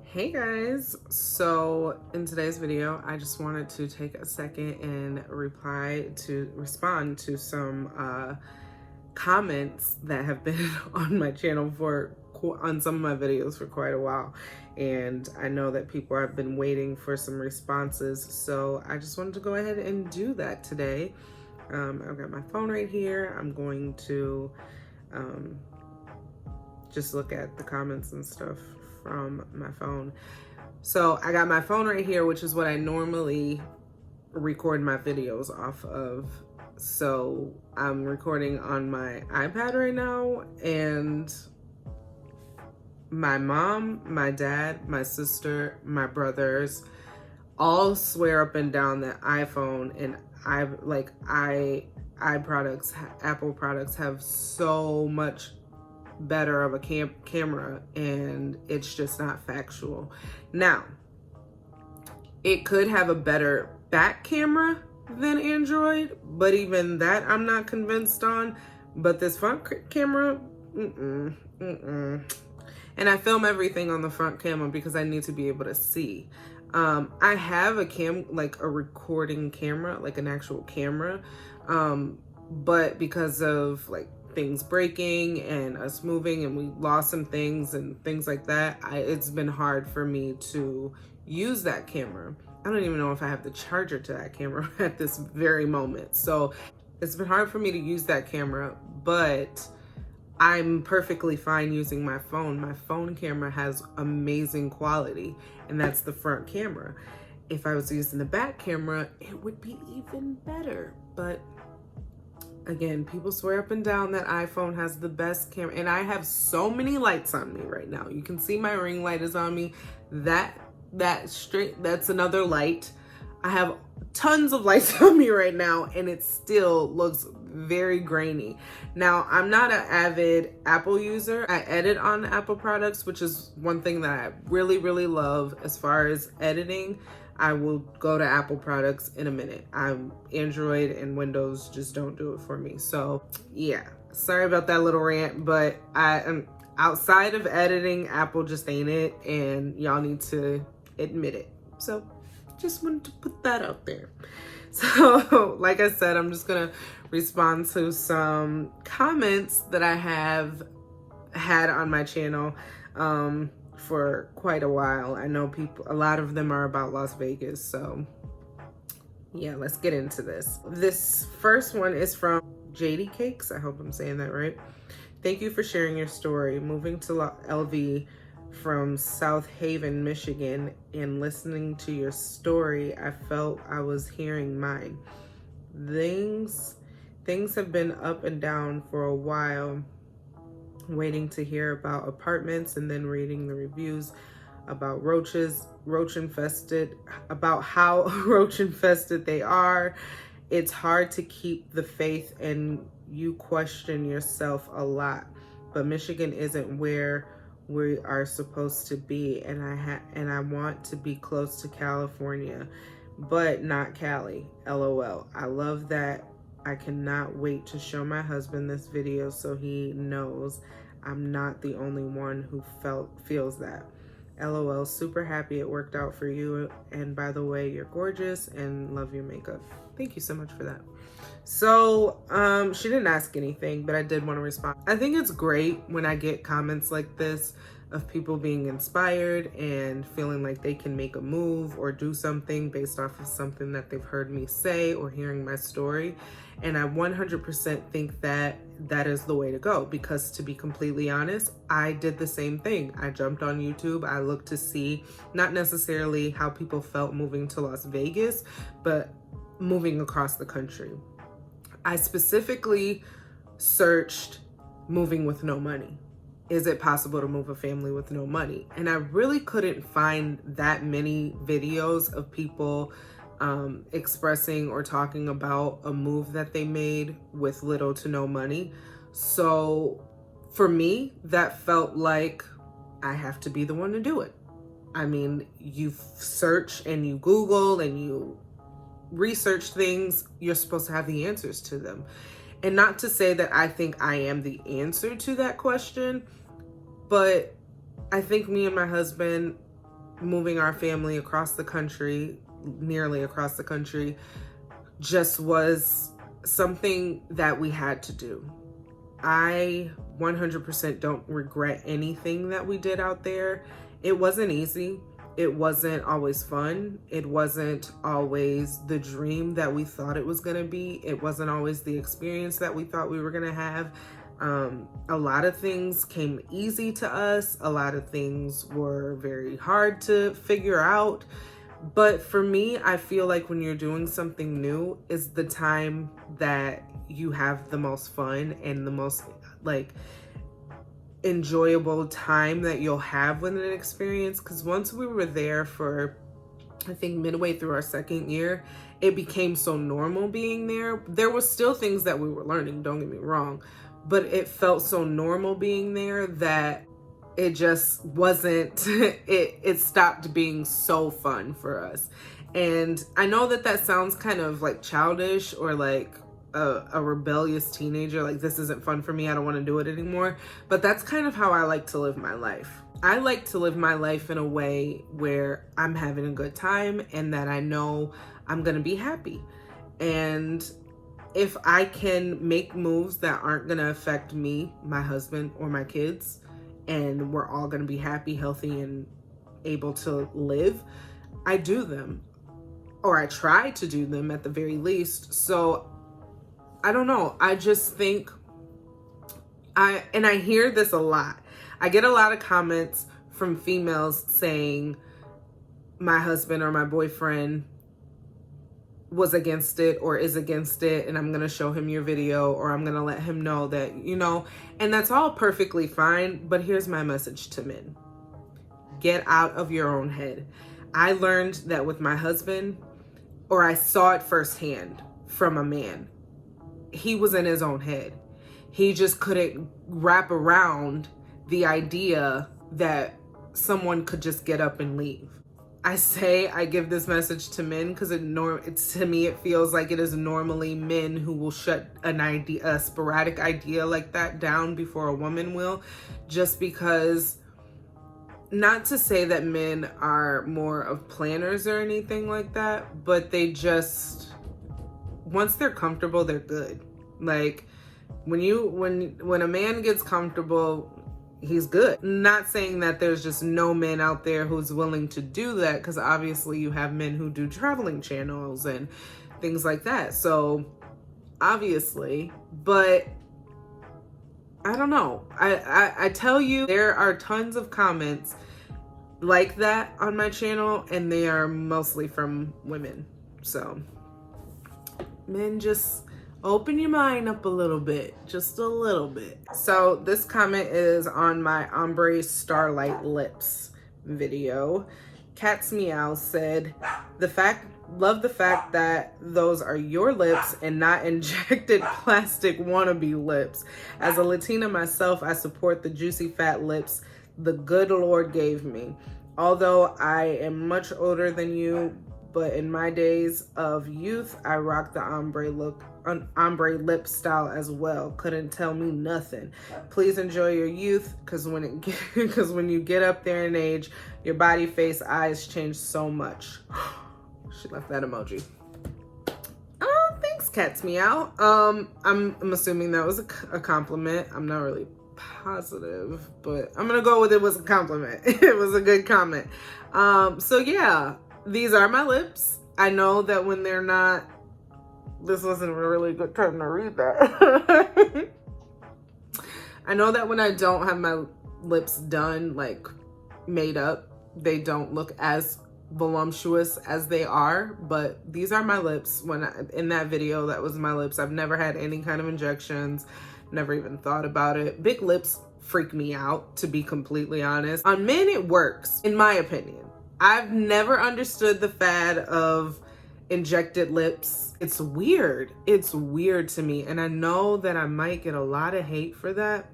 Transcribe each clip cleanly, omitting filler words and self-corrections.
Hey guys, so in today's video I just wanted to take a second and respond to some comments that have been on my channel on some of my videos for quite a while, and I know that people have been waiting for some responses, so I just wanted to go ahead and do that today. I've got my phone right here. I'm going to just look at the comments and stuff from my phone. So I got my phone right here, which is what I normally record my videos off of. So I'm recording on my iPad right now, and my mom, my dad, my sister, my brothers all swear up and down that iPhone and Apple products have so much better of a camera, and it's just not factual. Now, it could have a better back camera than Android, but even that I'm not convinced on. But this front camera, and I film everything on the front camera because I need to be able to see. I have a recording camera, like an actual camera, but because of things breaking and us moving, and we lost some things and things like that, it's been hard for me to use that camera. I don't even know if I have the charger to that camera at this very moment. So it's been hard for me to use that camera, but I'm perfectly fine using my phone. My phone camera has amazing quality, and that's the front camera. If I was using the back camera, it would be even better. But again, people swear up and down that iPhone has the best camera, and I have so many lights on me right now. You can see my ring light is on me. That's another light. I have tons of lights on me right now, and it still looks very grainy. Now, I'm not an avid Apple user. I edit on Apple products, which is one thing that I really, really love. As far as editing, I will go to Apple products in a minute. Android and Windows just don't do it for me. So yeah, sorry about that little rant, but I am outside of editing, Apple just ain't it, and y'all need to admit it. So just wanted to put that out there. So like I said, I'm just gonna respond to some comments that I have had on my channel for quite a while. I know a lot of them are about Las Vegas, so yeah, let's get into this. This first one is from JD Cakes. I hope I'm saying that right. Thank you for sharing your story. Moving to LV from South Haven, Michigan, and listening to your story, I felt I was hearing mine. Things have been up and down for a while, waiting to hear about apartments and then reading the reviews about about how roach infested they are. It's hard to keep the faith, and you question yourself a lot. But Michigan isn't where we are supposed to be, and I want to be close to California, but not Cali. LOL. I love that. I cannot wait to show my husband this video so he knows I'm not the only one who feels that. LOL. Super happy it worked out for you. And by the way, you're gorgeous and love your makeup. Thank you so much for that. So she didn't ask anything, but I did want to respond. I think it's great when I get comments like this of people being inspired and feeling like they can make a move or do something based off of something that they've heard me say or hearing my story. And I 100% think that that is the way to go, because to be completely honest, I did the same thing. I jumped on YouTube. I looked to see not necessarily how people felt moving to Las Vegas, but moving across the country. I specifically searched moving with no money. Is it possible to move a family with no money? And I really couldn't find that many videos of people expressing or talking about a move that they made with little to no money. So for me, that felt like I have to be the one to do it. I mean, you search and you Google and you research things, you're supposed to have the answers to them. And not to say that I think I am the answer to that question, but I think me and my husband moving our family across the country, nearly across the country, just was something that we had to do. I 100% don't regret anything that we did out there. It wasn't easy. It wasn't always fun. It wasn't always the dream that we thought it was going to be. It wasn't always the experience that we thought we were going to have. A lot of things came easy to us. A lot of things were very hard to figure out. But for me, I feel like when you're doing something new is the time that you have the most fun and the most like enjoyable time that you'll have with an experience. Because once we were there for, I think, midway through our second year, it became so normal being there. There were still things that we were learning, don't get me wrong, but it felt so normal being there that it just wasn't, it stopped being so fun for us. And I know that that sounds kind of like childish or like a rebellious teenager, like this isn't fun for me, I don't want to do it anymore. But that's kind of how I like to live my life. I like to live my life in a way where I'm having a good time and that I know I'm going to be happy. And if I can make moves that aren't going to affect me, my husband, or my kids, and we're all going to be happy, healthy, and able to live, I do them, or I try to do them at the very least. So I don't know. I just think and I hear this a lot. I get a lot of comments from females saying my husband or my boyfriend was against it or is against it, and I'm going to show him your video, or I'm going to let him know that, you know, and that's all perfectly fine. But here's my message to men. Get out of your own head. I learned that with my husband, or I saw it firsthand from a man. He was in his own head. He just couldn't wrap around the idea that someone could just get up and leave. I give this message to men because to me it feels like it is normally men who will shut a sporadic idea like that down before a woman will, just because, not to say that men are more of planners or anything like that, but they just, once they're comfortable, they're good. Like when a man gets comfortable, he's good. Not saying that there's just no men out there who's willing to do that, because obviously you have men who do traveling channels and things like that. So obviously, but I don't know. I tell you, there are tons of comments like that on my channel, and they are mostly from women. So men, just open your mind up a little bit, just a little bit. So this comment is on my ombre starlight lips video. Cat's Meow said, love the fact that those are your lips and not injected plastic wannabe lips. As a Latina myself, I support the juicy fat lips the good Lord gave me. Although I am much older than you, but in my days of youth, I rocked the ombre lip style as well. Couldn't tell me nothing. Please enjoy your youth, because when you get up there in age, your body, face, eyes change so much. She left that emoji. Oh, thanks, Cat's Meow. I'm assuming that was a compliment. I'm not really positive, but I'm gonna go with it was a compliment. It was a good comment. So yeah, these are my lips. I know that when they're not, this wasn't a really good time to read that. I know that when I don't have my lips done, like made up, they don't look as voluptuous as they are, but these are my lips. In that video, that was my lips. I've never had any kind of injections, never even thought about it. Big lips freak me out, to be completely honest. On men, it works, in my opinion. I've never understood the fad of injected lips. It's weird. It's weird to me. And I know that I might get a lot of hate for that,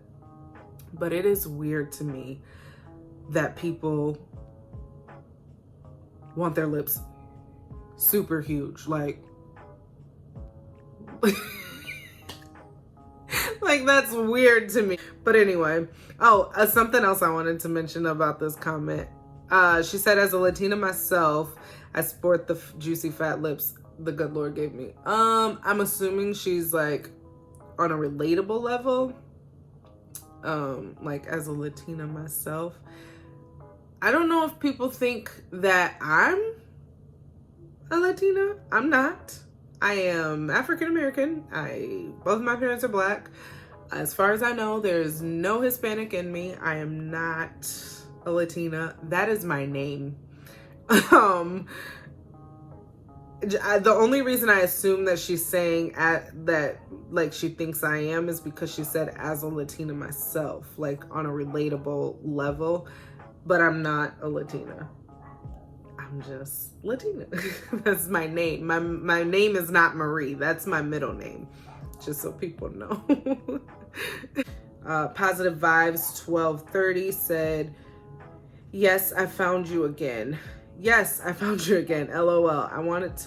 but it is weird to me that people want their lips super huge. Like Like, that's weird to me. But anyway, something else I wanted to mention about this comment. She said, as a Latina myself, I sport the juicy fat lips the good Lord gave me. I'm assuming she's like on a relatable level. Like, as a Latina myself, I don't know if people think that I'm a Latina. I'm not. I am African American. Both my parents are Black. As far as I know, there's no Hispanic in me. I am not a Latina. That is my name. The only reason I assume that she's saying that like she thinks I am is because she said as a Latina myself, like on a relatable level, but I'm not a Latina. I'm just Latina. That's my name. My name is not Marie. That's my middle name, just so people know. Positive Vibes 1230 said, yes, I found you again. Yes, I found you again. LOL. I wanted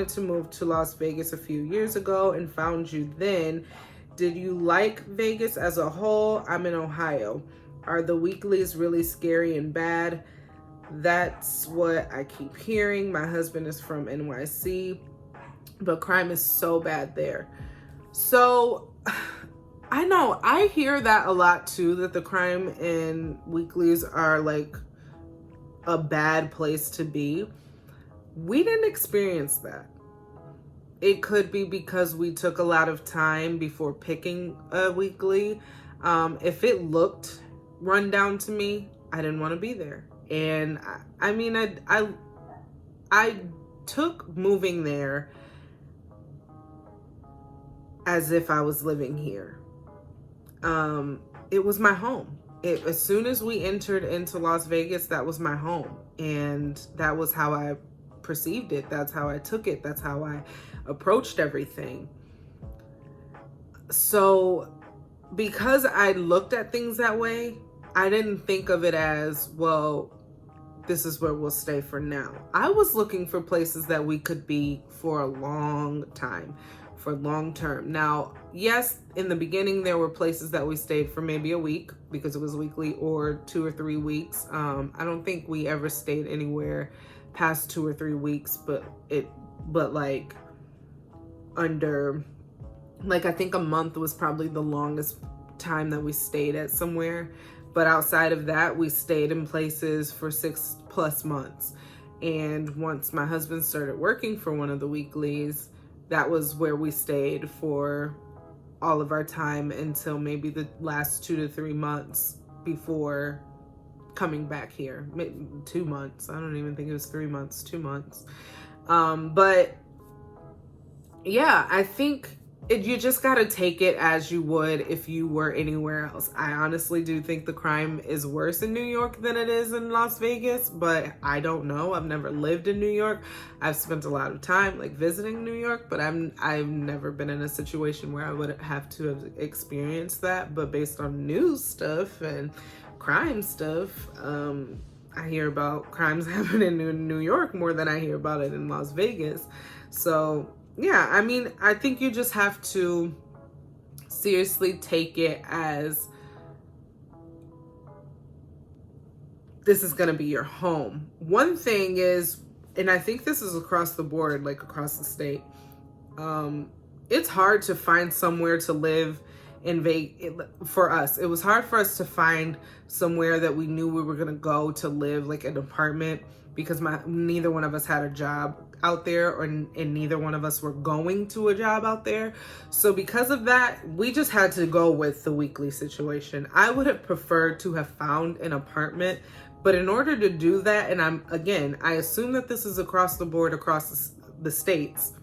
to move to Las Vegas a few years ago and found you then. Did you like Vegas as a whole? I'm in Ohio. Are the weeklies really scary and bad? That's what I keep hearing. My husband is from NYC, but crime is so bad there. So I know I hear that a lot too, that the crime in weeklies are like a bad place to be. We didn't experience that. It could be because we took a lot of time before picking a weekly. If it looked run down to me, I didn't want to be there. And I mean, I took moving there as if I was living here. It was my home. As soon as we entered into Las Vegas, that was my home. And that was how I perceived it. That's how I took it. That's how I approached everything. So because I looked at things that way, I didn't think of it as, well, this is where we'll stay for now. I was looking for places that we could be for a long time, for long term. Now, yes, in the beginning, there were places that we stayed for maybe a week because it was weekly, or 2 or 3 weeks. I don't think we ever stayed anywhere past 2 or 3 weeks, but like under, like, I think a month was probably the longest time that we stayed at somewhere. But outside of that, we stayed in places for 6+ months. And once my husband started working for one of the weeklies, that was where we stayed for all of our time until maybe the last 2 to 3 months before coming back here. 2 months. I don't even think it was 3 months, 2 months. But yeah, I think you just got to take it as you would if you were anywhere else. I honestly do think the crime is worse in New York than it is in Las Vegas, but I don't know. I've never lived in New York. I've spent a lot of time like visiting New York, but I've never been in a situation where I would have to have experienced that. But based on news stuff and crime stuff, I hear about crimes happening in New York more than I hear about it in Las Vegas. So yeah, I mean, I think you just have to seriously take it as this is going to be your home. One thing is, and I think this is across the board, like across the state, it's hard to find somewhere to live in Vegas. For us, it was hard for us to find somewhere that we knew we were going to go to live, like an apartment, because neither one of us had a job out there, and neither one of us were going to a job out there. So because of that, we just had to go with the weekly situation. I would have preferred to have found an apartment, but in order to do that, and I assume that this is across the board, across the states,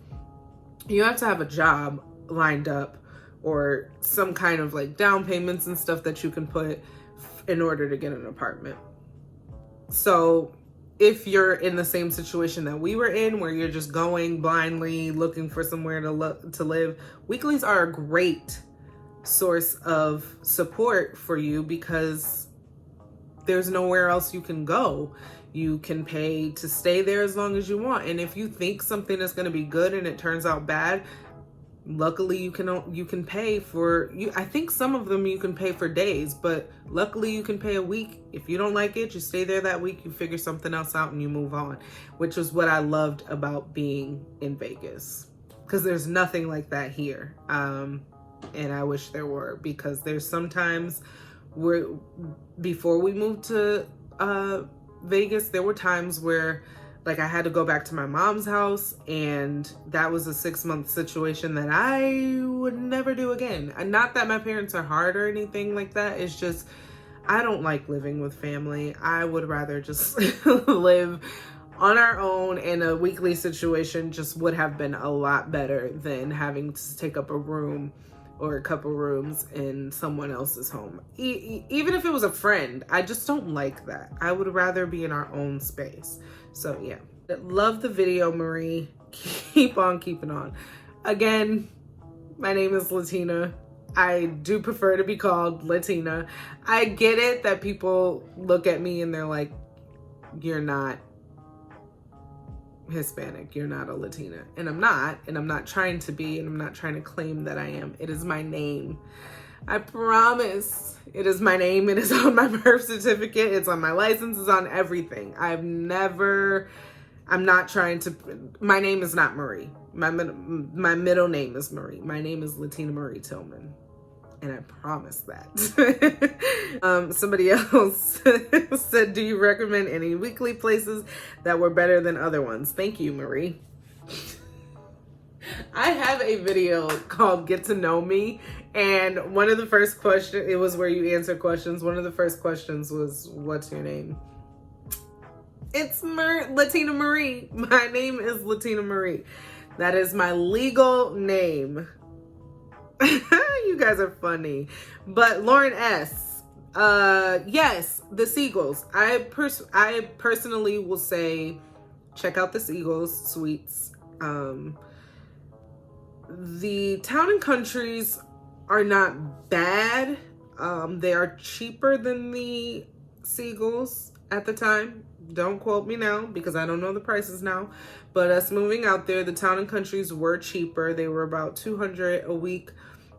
you have to have a job lined up or some kind of like down payments and stuff that you can put in order to get an apartment. So if you're in the same situation that we were in, where you're just going blindly looking for somewhere to live, weeklies are a great source of support for you because there's nowhere else you can go. You can pay to stay there as long as you want. And if you think something is going to be good and it turns out bad, Luckily, you can pay for you. I think some of them you can pay for days, but luckily you can pay a week. If you don't like it, you stay there that week. You figure something else out and you move on, which is what I loved about being in Vegas, because there's nothing like that here. And I wish there were, because there's sometimes where before we moved to Vegas, there were times where like I had to go back to my mom's house, and that was a 6-month situation that I would never do again. And not that my parents are hard or anything like that. It's just, I don't like living with family. I would rather just live on our own, and a weekly situation just would have been a lot better than having to take up a room or a couple rooms in someone else's home. Even if it was a friend, I just don't like that. I would rather be in our own space. So yeah, love the video, Marie. Keep on keeping on. Again, my name is Latina. I do prefer to be called Latina. I get it that people look at me and they're like, you're not Hispanic, you're not a Latina. And I'm not trying to be, and I'm not trying to claim that I am. It is my name. I promise. It is my name. It is on my birth certificate. It's on my license. It's on everything. I'm not trying to, my name is not Marie. My middle name is Marie. My name is Latina Marie Tillman. And I promise that. Somebody else said, do you recommend any weekly places that were better than other ones? Thank you, Marie. I have a video called Get to Know Me, and one of the first questions, it was where you answer questions. One of the first questions was, what's your name? It's Latina Marie. My name is Latina Marie. That is my legal name. You guys are funny. But Lauren S. Yes, the Seagulls. I personally will say, check out the Seagulls Suites. The Town and Countries are not bad. They are cheaper than the Seagulls at the time. Don't quote me now because I don't know the prices now. But us moving out there, the Town and Countries were cheaper. They were about $200 a week,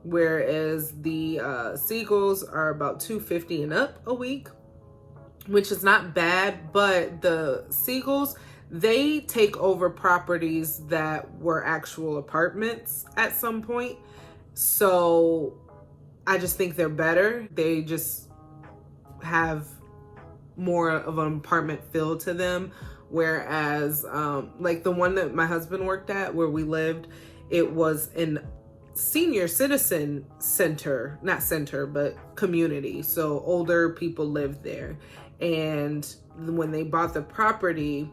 whereas the Seagulls are about $250 and up a week, which is not bad. But the Seagulls, they take over properties that were actual apartments at some point. So I just think they're better. They just have more of an apartment feel to them. Whereas like the one that my husband worked at where we lived, it was an senior citizen center, not center, but community. So older people lived there. And when they bought the property,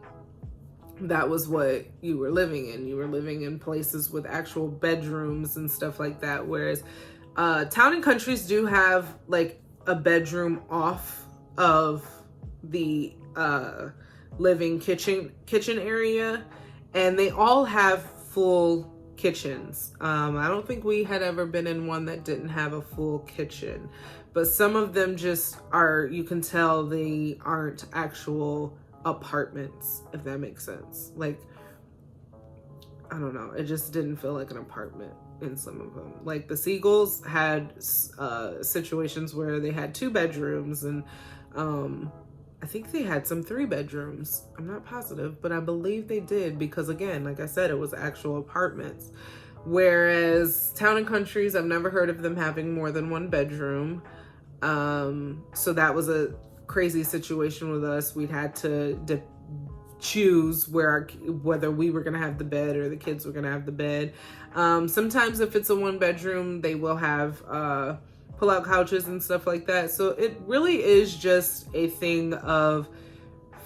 that was what you were living in. You were living in places with actual bedrooms and stuff like that. Whereas Town and Countries do have like a bedroom off of the living kitchen area, and they all have full kitchens. I don't think we had ever been in one that didn't have a full kitchen, but some of them just are, you can tell they aren't actual apartments, if that makes sense. Like, I don't know, it just didn't feel like an apartment in some of them. Like the Seagulls had situations where they had 2 bedrooms, and I think they had some 3 bedrooms. I'm not positive, but I believe they did, because again, like I said, it was actual apartments. Whereas Town and Countries, I've never heard of them having more than 1 bedroom. So that was a crazy situation with us. We'd had to choose whether we were gonna have the bed or the kids were gonna have the bed. Sometimes if it's a 1 bedroom, they will have pull-out couches and stuff like that. So it really is just a thing of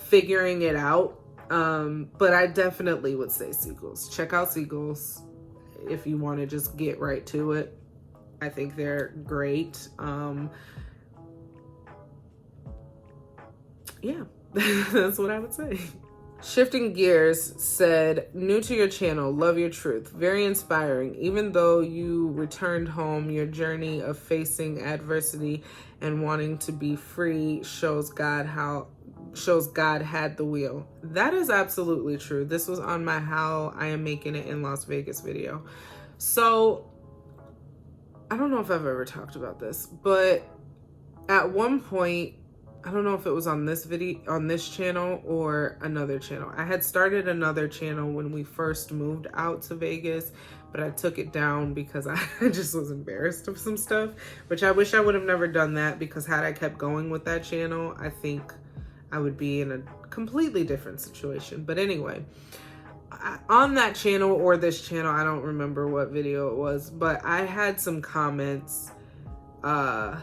figuring it out. But I definitely would say Seagulls. Check out Seagulls if you want to just get right to it. I think they're great. Yeah, that's what I would say. Shifting Gears said, new to your channel, love your truth. Very inspiring. Even though you returned home, your journey of facing adversity and wanting to be free shows God had the wheel. That is absolutely true. This was on my How I Am Making It in Las Vegas video. So I don't know if I've ever talked about this, but at one point, I don't know if it was on this video, on this channel or another channel. I had started another channel when we first moved out to Vegas, but I took it down because I just was embarrassed of some stuff, which I wish I would have never done that, because had I kept going with that channel, I think I would be in a completely different situation. But anyway, on that channel or this channel, I don't remember what video it was, but I had some comments, I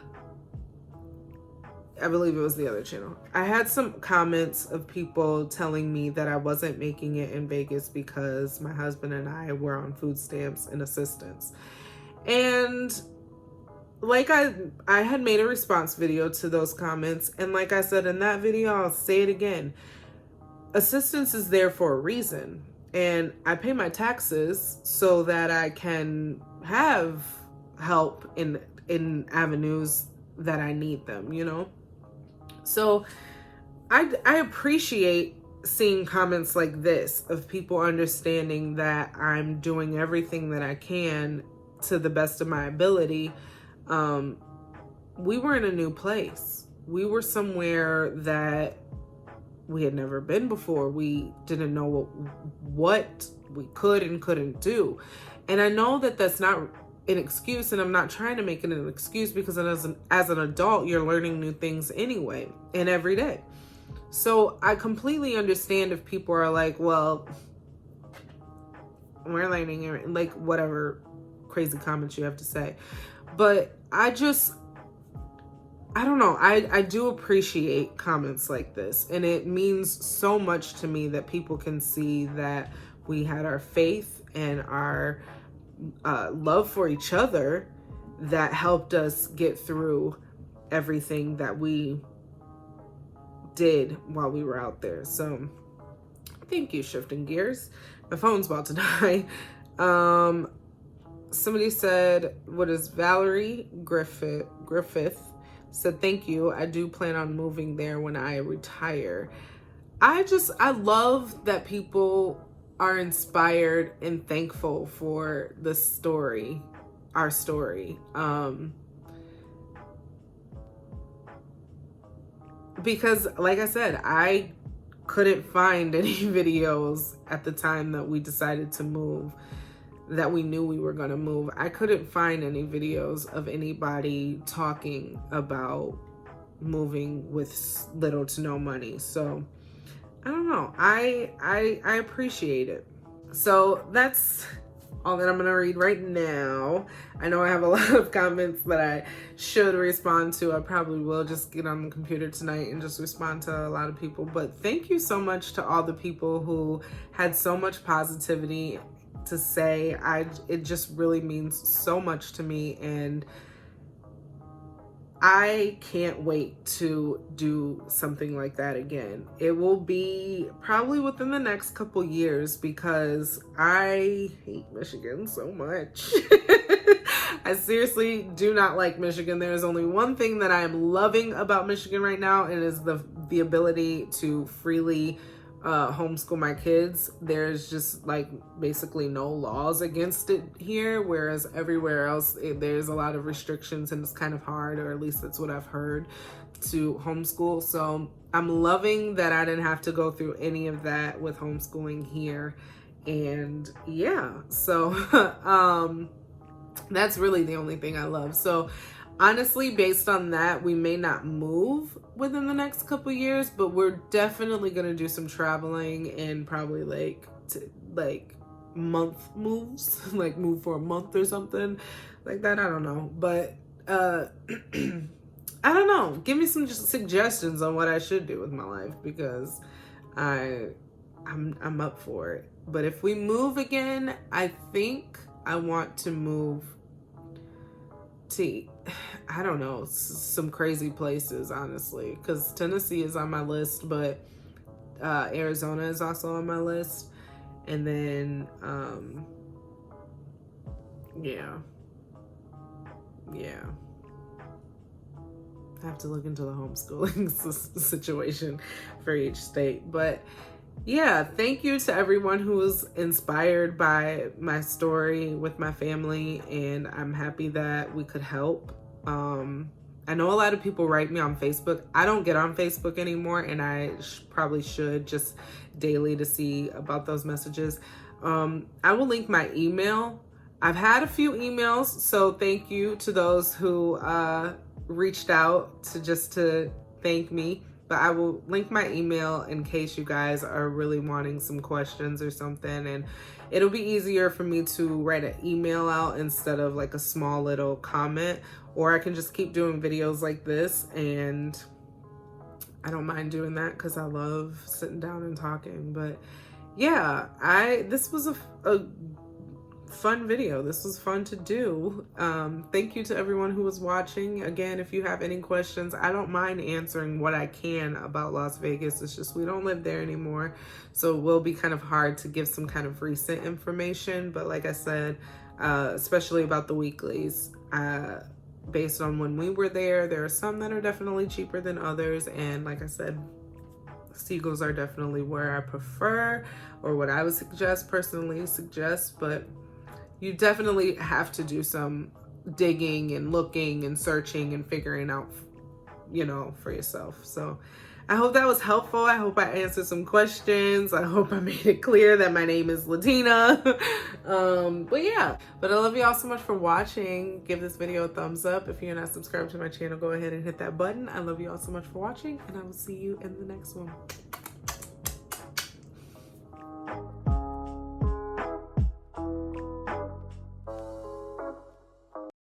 believe it was the other channel. I had some comments of people telling me that I wasn't making it in Vegas because my husband and I were on food stamps and assistance. And like I had made a response video to those comments. And like I said in that video, I'll say it again. Assistance is there for a reason. And I pay my taxes so that I can have help in avenues that I need them, you know? So I appreciate seeing comments like this of people understanding that I'm doing everything that I can to the best of my ability. We were in a new place. We were somewhere that we had never been before. We didn't know what we could and couldn't do. And I know that that's not an excuse, and I'm not trying to make it an excuse, because as an adult, you're learning new things anyway and every day. So I completely understand if people are like, well, we're learning, like whatever crazy comments you have to say. But I don't know. I do appreciate comments like this, and it means so much to me that people can see that we had our faith and our love for each other that helped us get through everything that we did while we were out there. So thank you, shifting gears. My phone's about to die. Somebody said, what is Valerie Griffith said, thank you. I do plan on moving there when I retire. I love that people are inspired and thankful for the story, our story. Because like I said, I couldn't find any videos at the time that we decided to move, that we knew we were going to move. I couldn't find any videos of anybody talking about moving with little to no money. So I don't know. I appreciate it. So that's all that I'm going to read right now. I know I have a lot of comments that I should respond to. I probably will just get on the computer tonight and just respond to a lot of people. But thank you so much to all the people who had so much positivity to say. It just really means so much to me, and I can't wait to do something like that again. It will be probably within the next couple years, because I hate Michigan so much. I seriously do not like Michigan. There's only one thing that I am loving about Michigan right now, and it is the ability to freely homeschool my kids. There's just like basically no laws against it here, whereas everywhere else there's a lot of restrictions, and it's kind of hard, or at least that's what I've heard, to homeschool. So I'm loving that I didn't have to go through any of that with homeschooling here. And yeah, so that's really the only thing I love. So honestly, based on that, we may not move within the next couple years, but we're definitely going to do some traveling, and probably like month moves, like move for a month or something like that. I don't know. But I don't know. Give me some suggestions on what I should do with my life, because I'm up for it. But if we move again, I think I want to move to, I don't know, some crazy places, honestly, because Tennessee is on my list, but Arizona is also on my list. And then yeah, I have to look into the homeschooling situation for each state. But yeah, thank you to everyone who was inspired by my story with my family, and I'm happy that we could help. I know a lot of people write me on Facebook. I don't get on Facebook anymore, and I probably should, just daily, to see about those messages. I will link my email. I've had a few emails, so thank you to those who reached out to thank me. But I will link my email in case you guys are really wanting some questions or something. And it'll be easier for me to write an email out instead of like a small little comment. Or I can just keep doing videos like this. And I don't mind doing that because I love sitting down and talking. But yeah, this was a fun video. This was fun to do. Thank you to everyone who was watching. Again, if you have any questions, I don't mind answering what I can about Las Vegas. It's just we don't live there anymore, so it will be kind of hard to give some kind of recent information. But like I said, especially about the weeklies, based on when we were there are some that are definitely cheaper than others, and like I said, Seagulls are definitely where I prefer, or what I would personally suggest. But you definitely have to do some digging and looking and searching and figuring out, for yourself. So I hope that was helpful. I hope I answered some questions. I hope I made it clear that my name is Latina. But yeah, but I love you all so much for watching. Give this video a thumbs up. If you're not subscribed to my channel, go ahead and hit that button. I love you all so much for watching, and I will see you in the next one.